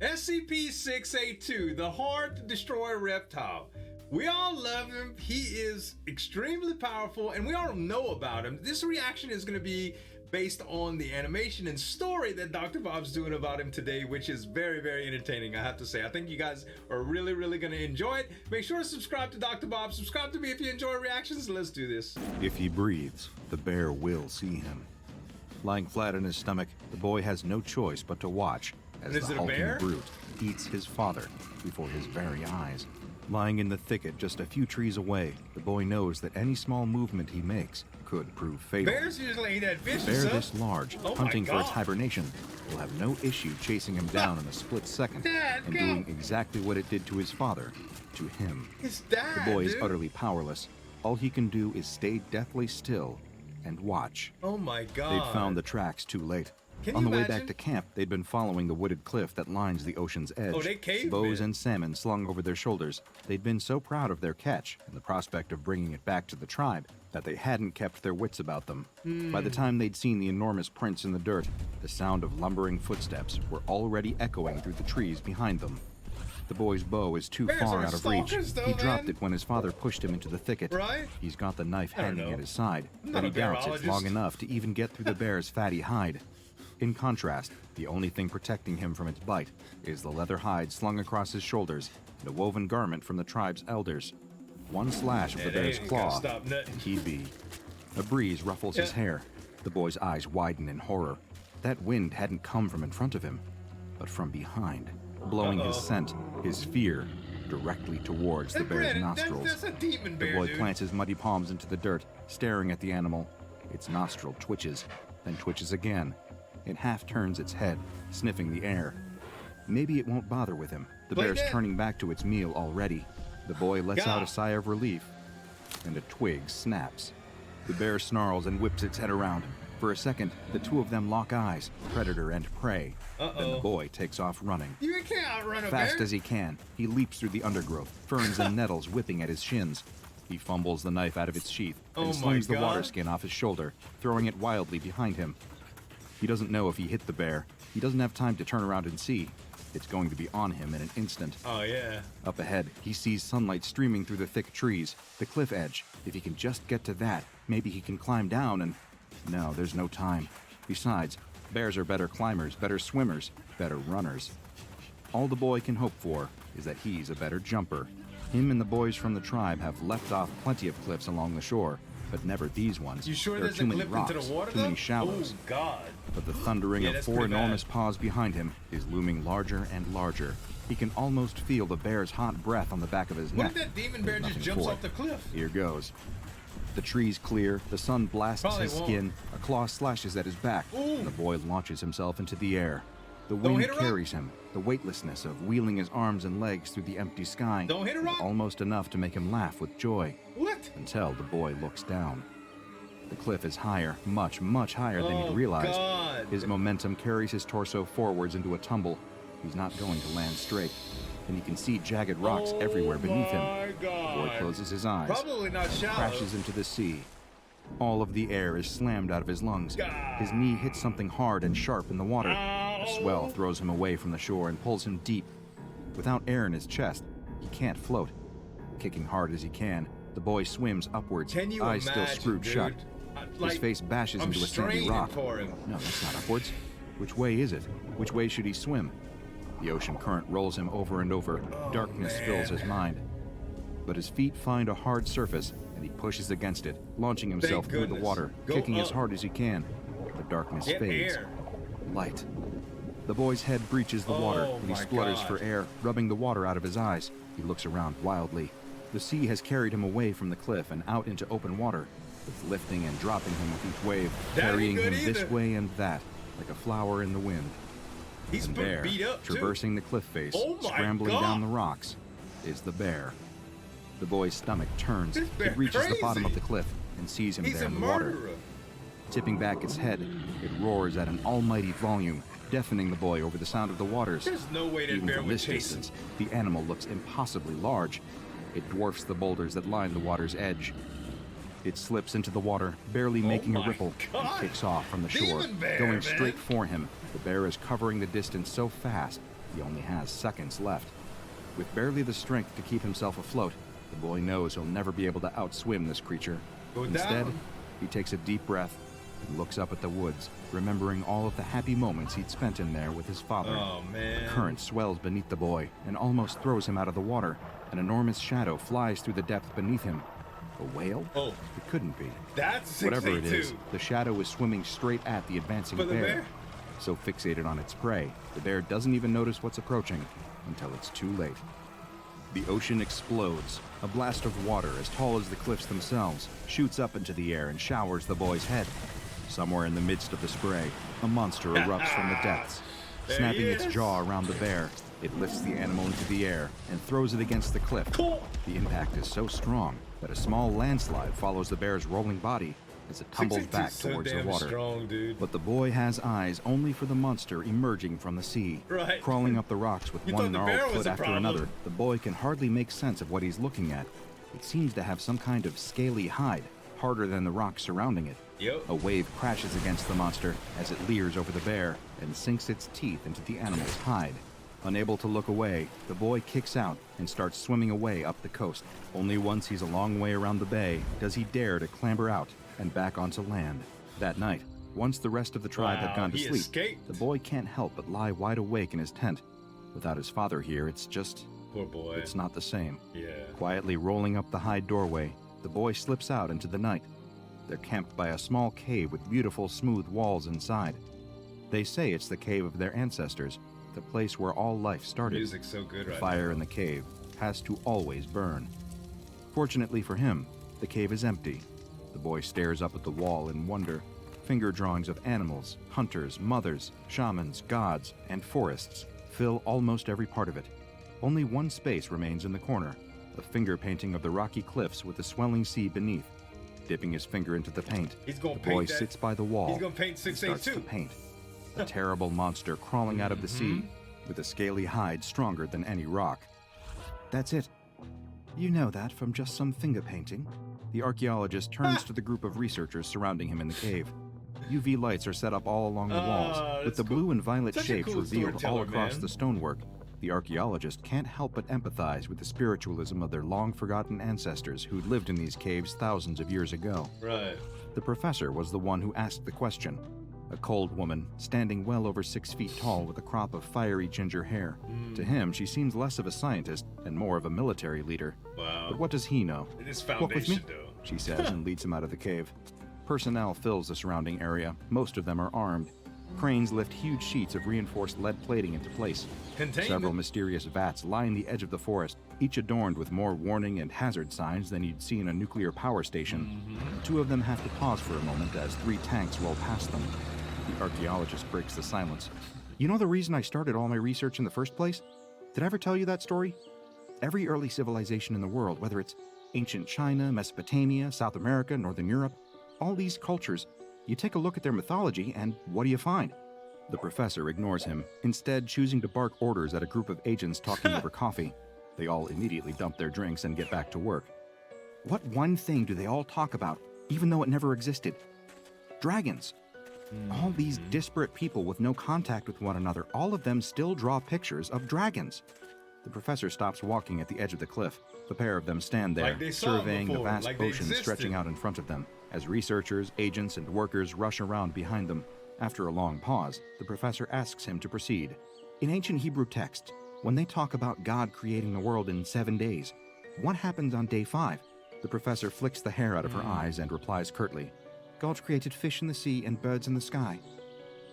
SCP-682, the hard-to-destroy reptile. We all love him. He is extremely powerful, and we all know about him. This reaction is going to be based on the animation and story that Dr. Bob's doing about him today, which is very, very entertaining, I have to say. I think you guys are really, really going to enjoy it. Make sure to subscribe to Dr. Bob. Subscribe to me if you enjoy reactions. Let's do this. If he breathes, the bear will see him. Lying flat on his stomach, the boy has no choice but to watch as the hulking brute eats his father before his very eyes. Lying in the thicket just a few trees away, the boy knows that any small movement he makes could prove fatal. Bears usually ain't that vicious. A bear this large, hunting for its hibernation, will have no issue chasing him down in a split second and doing exactly what it did to his father, to him. The boy is utterly powerless. All he can do is stay deathly still and watch. Oh my God. They'd found the tracks too late. On the way back to camp, they'd been following the wooded cliff that lines the ocean's edge. Oh, they caved, bows and salmon slung over their shoulders. They'd been so proud of their catch and the prospect of bringing it back to the tribe that they hadn't kept their wits about them. By the time they'd seen the enormous prints in the dirt, the sound of lumbering footsteps were already echoing through the trees behind them. The boy's bow is too far out of reach. He dropped it when his father pushed him into the thicket. He's got the knife hanging at his side, but he doubts it's long enough to even get through the bear's fatty hide. In contrast, the only thing protecting him from its bite is the leather hide slung across his shoulders and a woven garment from the tribe's elders. One slash of the bear's claw, and he'd be. A breeze ruffles his hair. The boy's eyes widen in horror. That wind hadn't come from in front of him, but from behind, blowing his scent, his fear, directly towards the bear's nostrils. The boy plants his muddy palms into the dirt, staring at the animal. Its nostril twitches, then twitches again. It half turns its head, sniffing the air. Maybe it won't bother with him. The bear's turning back to its meal already. The boy lets out a sigh of relief, and a twig snaps. The bear snarls and whips its head around. For a second, the two of them lock eyes, predator and prey. Then the boy takes off running. You can't outrun a Fast bear. as he can, he leaps through the undergrowth, ferns and nettles whipping at his shins. He fumbles the knife out of its sheath and slings the water skin off his shoulder, throwing it wildly behind him. He doesn't know if he hit the bear. He doesn't have time to turn around and see. It's going to be on him in an instant. Oh, yeah. Up ahead, he sees sunlight streaming through the thick trees, the cliff edge. If he can just get to that, maybe he can climb down and... No, there's no time. Besides, bears are better climbers, better swimmers, better runners. All the boy can hope for is that he's a better jumper. Him and the boys from the tribe have leapt off plenty of cliffs along the shore, but never these ones. You sure there are too many rocks, into the water, too many shallows. Oh, God. But the thundering of four enormous paws behind him is looming larger and larger. He can almost feel the bear's hot breath on the back of his neck. What if that demon bear just jumps off the cliff? Here goes. The trees clear, the sun blasts his skin, a claw slashes at his back, and the boy launches himself into the air. The wind carries him. The weightlessness of wheeling his arms and legs through the empty sky is almost enough to make him laugh with joy. Until the boy looks down. The cliff is higher, much, much higher than he'd realized. His momentum carries his torso forwards into a tumble. He's not going to land straight, and he can see jagged rocks everywhere beneath him. The boy closes his eyes, crashes into the sea. All of the air is slammed out of his lungs. His knee hits something hard and sharp in the water. A swell throws him away from the shore and pulls him deep. Without air in his chest, he can't float. Kicking hard as he can, the boy swims upwards, eyes still screwed shut. His face bashes into a sandy rock. No, that's not upwards. Which way is it? Which way should he swim? The ocean current rolls him over and over. Darkness fills his mind. But his feet find a hard surface, and he pushes against it, launching himself through the water, kicking as hard as he can. The darkness fades. Light. The boy's head breaches the water, and he splutters for air, rubbing the water out of his eyes. He looks around wildly. The sea has carried him away from the cliff and out into open water. It's lifting and dropping him with each wave, carrying him this way and that, like a flower in the wind. And there, traversing the cliff face, scrambling down the rocks, is the bear. The boy's stomach turns. It reaches the bottom of the cliff and sees him there in the water. Tipping back its head, it roars at an almighty volume, deafening the boy over the sound of the waters. There's no way that bear would chase him. The animal looks impossibly large. It dwarfs the boulders that line the water's edge. It slips into the water, barely making a ripple, and takes off from the shore, going straight for him. The bear is covering the distance so fast He only has seconds left. With barely the strength to keep himself afloat, the boy knows he'll never be able to outswim this creature. Instead, he takes a deep breath and looks up at the woods, remembering all of the happy moments he'd spent in there with his father. Oh, man. The current swells beneath the boy and almost throws him out of the water. An enormous shadow flies through the depth beneath him. A whale? Oh. It couldn't be. That's 682. Whatever it is, the shadow is swimming straight at the advancing bear. So fixated on its prey, the bear doesn't even notice what's approaching until it's too late. The ocean explodes. A blast of water as tall as the cliffs themselves shoots up into the air and showers the boy's head. Somewhere in the midst of the spray, a monster erupts from the depths. Snapping its jaw around the bear, it lifts the animal into the air and throws it against the cliff. The impact is so strong that a small landslide follows the bear's rolling body as it tumbles back towards the water. But the boy has eyes only for the monster emerging from the sea. Crawling up the rocks with one gnarled foot after another, the boy can hardly make sense of what he's looking at. It seems to have some kind of scaly hide, harder than the rocks surrounding it. A wave crashes against the monster as it leers over the bear and sinks its teeth into the animal's hide. Unable to look away, the boy kicks out and starts swimming away up the coast. Only once he's a long way around the bay does he dare to clamber out and back onto land. That night, once the rest of the tribe had gone to sleep, escaped. The boy can't help but lie wide awake in his tent. Without his father here, it's just... Poor boy. It's not the same. Yeah. Quietly rolling up the hide doorway, the boy slips out into the night. They're camped by a small cave with beautiful, smooth walls inside. They say it's the cave of their ancestors, the place where all life started. Music's so good right now. The fire in the cave has to always burn. Fortunately for him, the cave is empty. The boy stares up at the wall in wonder. Finger drawings of animals, hunters, mothers, shamans, gods, and forests fill almost every part of it. Only one space remains in the corner, a finger painting of the rocky cliffs with the swelling sea beneath. Dipping his finger into the paint, the boy sits by the wall and starts to paint. A terrible monster crawling out of the sea with a scaly hide stronger than any rock. That's it. You know that from just some finger painting. The archaeologist turns to the group of researchers surrounding him in the cave. UV lights are set up all along the walls, with the blue and violet shapes revealed all across the stonework. The archaeologist can't help but empathize with the spiritualism of their long-forgotten ancestors who'd lived in these caves thousands of years ago. The professor was the one who asked the question. A cold woman, standing well over 6 feet tall with a crop of fiery ginger hair. To him, she seems less of a scientist and more of a military leader. But what does he know? It is Walk with me, though. she says and leads him out of the cave. Personnel fills the surrounding area. Most of them are armed. Cranes lift huge sheets of reinforced lead plating into place. Several mysterious vats line the edge of the forest, each adorned with more warning and hazard signs than you'd see in a nuclear power station. 2 of them have to pause for a moment as 3 tanks roll past them. The archaeologist breaks the silence. You know the reason I started all my research in the first place? Did I ever tell you that story? Every early civilization in the world, whether it's ancient China, Mesopotamia, South America, Northern Europe, all these cultures, you take a look at their mythology and what do you find? The professor ignores him, instead choosing to bark orders at a group of agents talking over coffee. They all immediately dump their drinks and get back to work. What one thing do they all talk about, even though it never existed? Dragons. All these disparate people with no contact with one another, all of them still draw pictures of dragons. The professor stops walking at the edge of the cliff. The pair of them stand there, surveying the vast ocean stretching out in front of them, as researchers, agents, and workers rush around behind them. After a long pause, the professor asks him to proceed. In ancient Hebrew texts, when they talk about God creating the world in 7 days, what happens on day 5? The professor flicks the hair out of her eyes and replies curtly, God created fish in the sea and birds in the sky.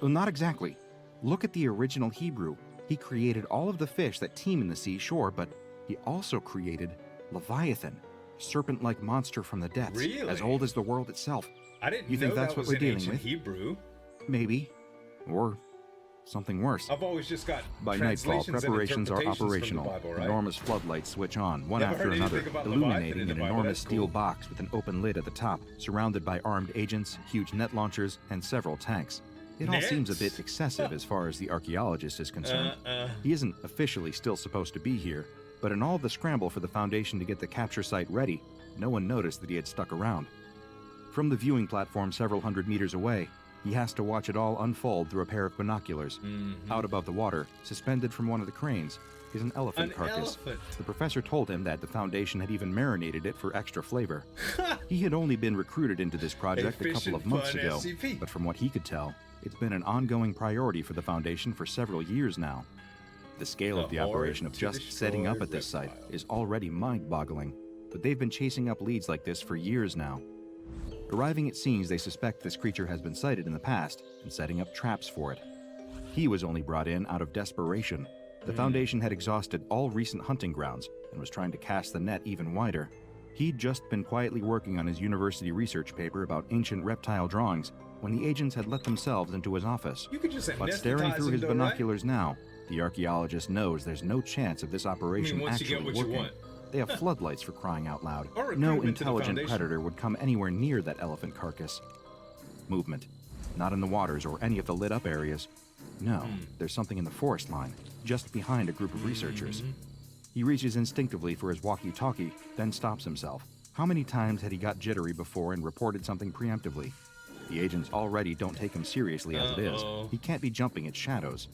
Well, not exactly. Look at the original Hebrew. He created all of the fish that teem in the sea, sure, but he also created Leviathan, a serpent-like monster from the depths, as old as the world itself. I didn't You think know that's that what was we're in dealing ancient with? Hebrew. Maybe. Or something worse. I've always just got By nightfall, translations and preparations are interpretations from the operational. Bible, right? Enormous floodlights switch on, one Never after heard another, anything about illuminating Leviathan in an the Bible. enormous That's steel cool. box with an open lid at the top, surrounded by armed agents, huge net launchers, and several tanks. It all seems a bit excessive as far as the archaeologist is concerned. He isn't officially still supposed to be here, but in all of the scramble for the Foundation to get the capture site ready, no one noticed that he had stuck around. From the viewing platform several hundred meters away, He has to watch it all unfold through a pair of binoculars. Out above the water, suspended from one of the cranes, is an elephant carcass. The professor told him that the Foundation had even marinated it for extra flavor. He had only been recruited into this project a couple of months ago, but from what he could tell, it's been an ongoing priority for the Foundation for several years now. The scale of the operation of just setting up at this site is already mind-boggling, but they've been chasing up leads like this for years now. Arriving at scenes, they suspect this creature has been sighted in the past and setting up traps for it. He was only brought in out of desperation. The Foundation had exhausted all recent hunting grounds and was trying to cast the net even wider. He'd just been quietly working on his university research paper about ancient reptile drawings when the agents had let themselves into his office. But staring through his binoculars now, the archaeologist knows there's no chance of this operation actually working. They have floodlights for crying out loud. No intelligent predator would come anywhere near that elephant carcass. Movement. Not in the waters or any of the lit-up areas. No, there's something in the forest line, just behind a group of researchers. He reaches instinctively for his walkie-talkie, then stops himself. How many times had he got jittery before and reported something preemptively? The agents already don't take him seriously as it is. He can't be jumping at shadows.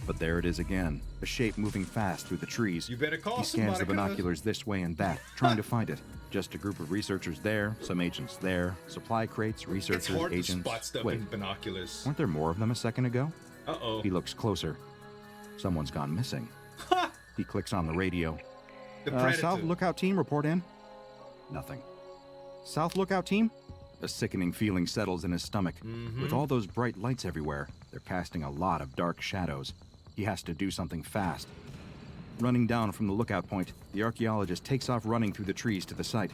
But there it is again, a shape moving fast through the trees. You better call He scans the binoculars this way and that, trying to find it. Just a group of researchers there, some agents there, supply crates, researchers, it's hard agents. To spot stuff in binoculars. Weren't there more of them a second ago? He looks closer. Someone's gone missing. He clicks on the radio. South Lookout Team, report in. Nothing. South Lookout Team? A sickening feeling settles in his stomach. With all those bright lights everywhere, they're casting a lot of dark shadows. He has to do something fast. Running down from the lookout point, the archaeologist takes off running through the trees to the site.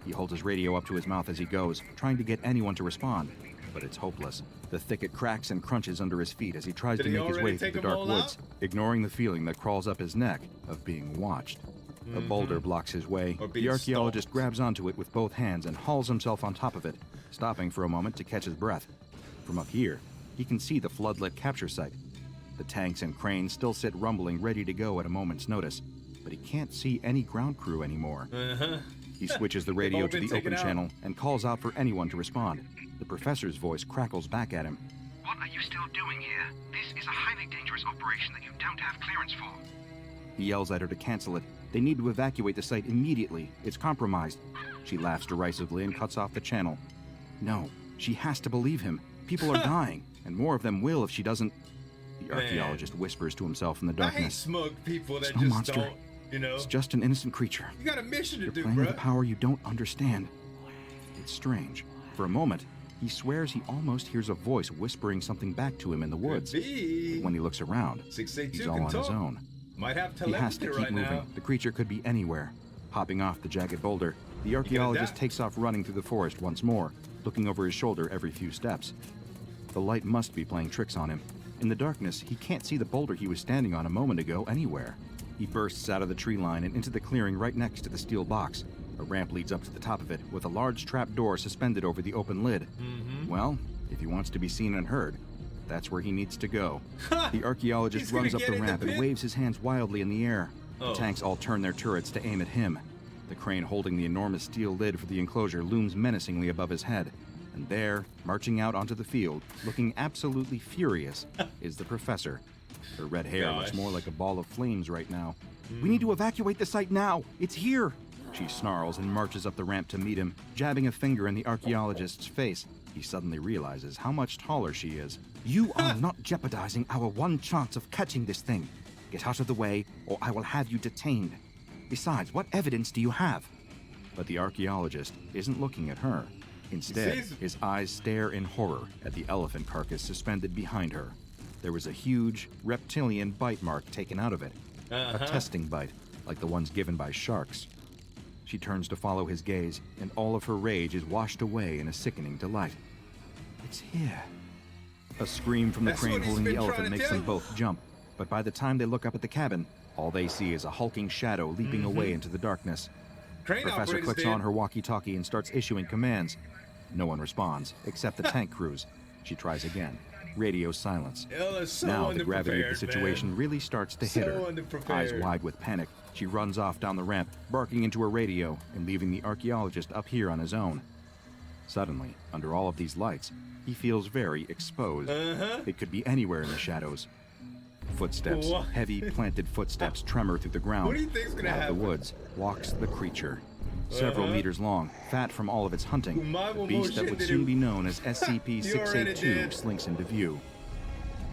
He holds his radio up to his mouth as he goes, trying to get anyone to respond. But it's hopeless. The thicket cracks and crunches under his feet as he tries to make his way through the dark woods, ignoring the feeling that crawls up his neck of being watched. A boulder blocks his way. The archaeologist grabs onto it with both hands and hauls himself on top of it, stopping for a moment to catch his breath. From up here, he can see the floodlit capture site. The tanks and cranes still sit rumbling, ready to go at a moment's notice, but he can't see any ground crew anymore. He switches the radio to the open channel and calls out for anyone to respond. The professor's voice crackles back at him. What are you still doing here? This is a highly dangerous operation that you don't have clearance for. He yells at her to cancel it. They need to evacuate the site immediately. It's compromised. She laughs derisively and cuts off the channel. No, she has to believe him. People are dying, and more of them will if she doesn't. The archaeologist whispers to himself in the darkness. I hate smug people that It's no just monster. don't, you know. It's just an innocent creature. You got a mission to You're do, playing bro. with a power you don't understand. It's strange. For a moment, he swears he almost hears a voice whispering something back to him in the woods. But when he looks around, 682 he's all on his own. Might have He has to telepathy keep right moving. now. The creature could be anywhere. Hopping off the jagged boulder, the archaeologist takes off running through the forest once more, looking over his shoulder every few steps. The light must be playing tricks on him. In the darkness, he can't see the boulder he was standing on a moment ago anywhere. He bursts out of the tree line and into the clearing right next to the steel box. A ramp leads up to the top of it, with a large trap door suspended over the open lid. Well, if he wants to be seen and heard, that's where he needs to go. The archaeologist runs up the ramp and waves his hands wildly in the air. The tanks all turn their turrets to aim at him. The crane holding the enormous steel lid for the enclosure looms menacingly above his head. And there, marching out onto the field, looking absolutely furious, is the professor. Her red hair looks more like a ball of flames right now. We need to evacuate the site now! It's here! She snarls and marches up the ramp to meet him, jabbing a finger in the archaeologist's face. He suddenly realizes how much taller she is. You are not jeopardizing our one chance of catching this thing. Get out of the way, or I will have you detained. Besides, what evidence do you have? But the archaeologist isn't looking at her. Instead, his eyes stare in horror at the elephant carcass suspended behind her. There was a huge, reptilian bite mark taken out of it. A testing bite, like the ones given by sharks. She turns to follow his gaze, and all of her rage is washed away in a sickening delight. It's here. A scream from the crane holding the elephant makes them both jump, but by the time they look up at the cabin, all they see is a hulking shadow leaping away into the darkness. Professor clicks on her walkie-talkie and starts issuing commands. No one responds, except the tank crews. She tries again. Radio silence. Now the gravity of the situation really starts to hit her. Eyes wide with panic, she runs off down the ramp, barking into her radio and leaving the archaeologist up here on his own. Suddenly, under all of these lights, he feels very exposed. It could be anywhere in the shadows. Footsteps, heavy planted footsteps tremor through the ground. What do you think's gonna Out of happen? the woods walks the creature. Several meters long, fat from all of its hunting, the beast that would soon be known as SCP-682 slinks into view.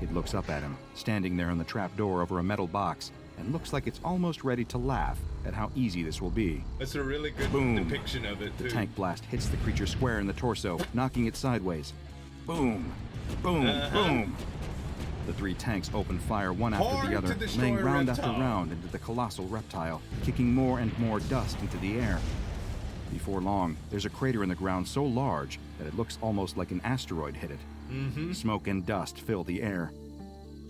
It looks up at him, standing there on the trap door over a metal box, and looks like it's almost ready to laugh at how easy this will be. That's a really good depiction of it, too. The tank blast hits the creature square in the torso, knocking it sideways. Boom! Boom! Boom! The three tanks open fire one after the other, laying round after round into the colossal reptile, kicking more and more dust into the air. Before long, there's a crater in the ground so large that it looks almost like an asteroid hit it. Smoke and dust fill the air.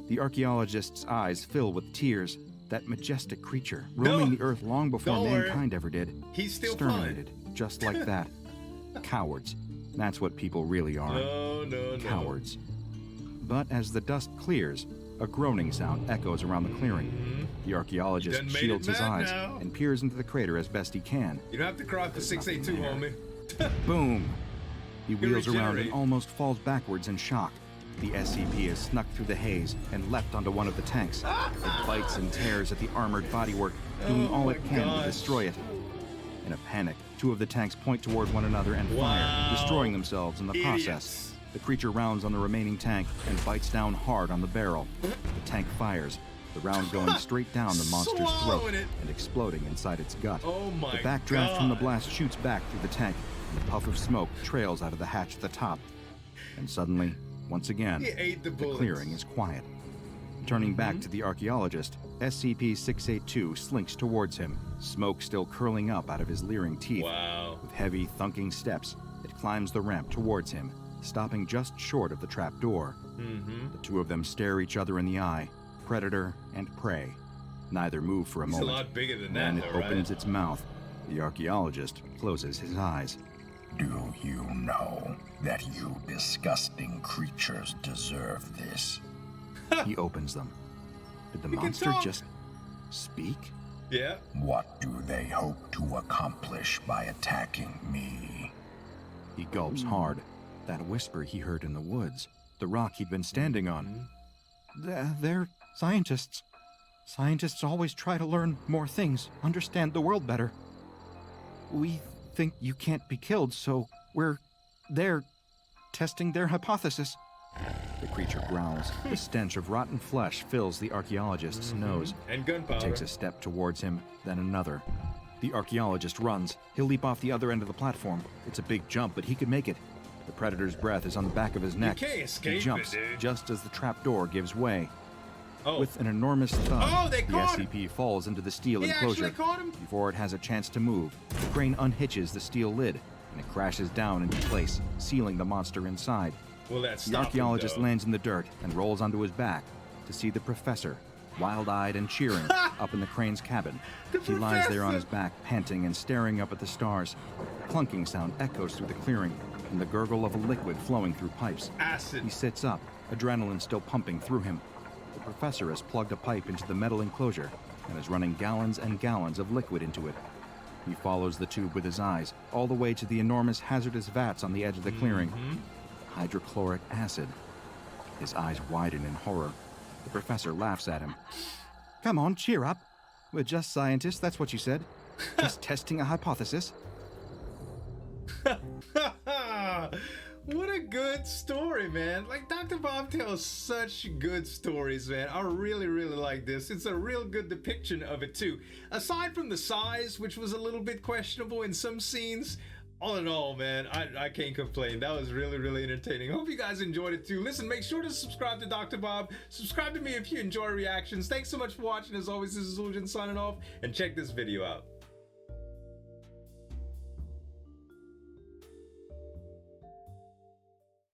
The archaeologist's eyes fill with tears. That majestic creature, roaming the earth long before mankind ever did, he's still exterminated, just like that. Cowards. That's what people really are. No. Cowards. But as the dust clears, a groaning sound echoes around the clearing. The archaeologist shields his eyes and peers into the crater as best he can. You don't have to cry for 682, homie. Boom! He wheels around and almost falls backwards in shock. The SCP has snuck through the haze and leapt onto one of the tanks. It bites and tears at the armored bodywork, doing all it can to destroy it. In a panic, two of the tanks point toward one another and fire, destroying themselves in the process. The creature rounds on the remaining tank and bites down hard on the barrel. The tank fires, the round going straight down the monster's throat and exploding inside its gut. The backdraft from the blast shoots back through the tank, and a puff of smoke trails out of the hatch at the top. And suddenly, once again, the clearing is quiet. Turning back to the archaeologist, SCP-682 slinks towards him, smoke still curling up out of his leering teeth. With heavy, thunking steps, it climbs the ramp towards him, stopping just short of the trap door. The two of them stare each other in the eye, predator and prey. Neither move for a moment. It's a lot bigger than then that, it opens its mouth. The archaeologist closes his eyes. Do you know that you disgusting creatures deserve this? He opens them. Did the monster just speak? Yeah. What do they hope to accomplish by attacking me? He gulps hard. That whisper he heard in the woods, the rock he'd been standing on. They're scientists. Scientists always try to learn more things, understand the world better. We think you can't be killed, so they're testing their hypothesis. The creature growls. The stench of rotten flesh fills the archaeologist's nose. And gunpowder. He takes a step towards him, then another. The archaeologist runs. He'll leap off the other end of the platform. It's a big jump, but he can make it. The predator's breath is on the back of his neck. You can't escape he jumps it, dude. just as the trapdoor gives way. With an enormous thud, the SCP falls into the steel enclosure. Caught him? Before it has a chance to move, the crane unhitches the steel lid, and it crashes down into place, sealing the monster inside. The archaeologist lands in the dirt and rolls onto his back to see the professor, wild-eyed and cheering, up in the crane's cabin. He lies there on his back, panting and staring up at the stars. A clunking sound echoes through the clearing, and the gurgle of a liquid flowing through pipes. Acid. He sits up, adrenaline still pumping through him. The professor has plugged a pipe into the metal enclosure and is running gallons and gallons of liquid into it. He follows the tube with his eyes, all the way to the enormous hazardous vats on the edge of the clearing. Hydrochloric acid. His eyes widen in horror. The professor laughs at him. Come on, cheer up. We're just scientists, that's what you said. Just testing a hypothesis. What a good story, man. Like, Dr. Bob tells such good stories, man. I really, really like this. It's a real good depiction of it, too. Aside from the size, which was a little bit questionable in some scenes, all in all, man, I can't complain. That was really, really entertaining. Hope you guys enjoyed it, too. Listen, make sure to subscribe to Dr. Bob. Subscribe to me if you enjoy reactions. Thanks so much for watching. As always, this is Zueljin signing off, and check this video out.